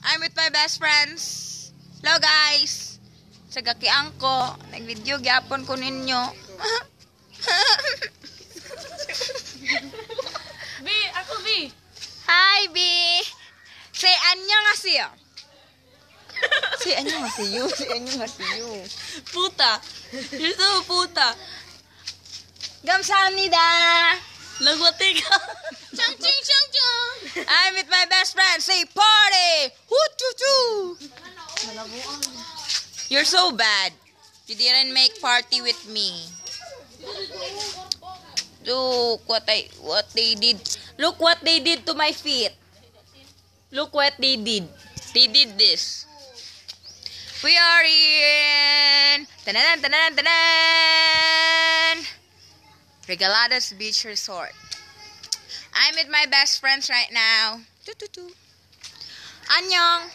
I'm with my best friends. Hello guys. Sa gakiang ko, nag-video gyapon ko ninyo. B, ako B. Hi B. Say annyeonghaseyo. Say annyeonghaseyo. Say annyeonghaseyo. Puta. You're so puta. 감사합니다. Lagwate ka. Chang-ching, chang-chang. I'm with my best friend. Say party. Hoo-choo-choo. You're so bad. You didn't make party with me. Look what they did. Look what they did to my feet. Look what they did. They did this. We are in tanan tanan tanan Regaladas Beach Resort. I'm with my best friends right now. Annyeong.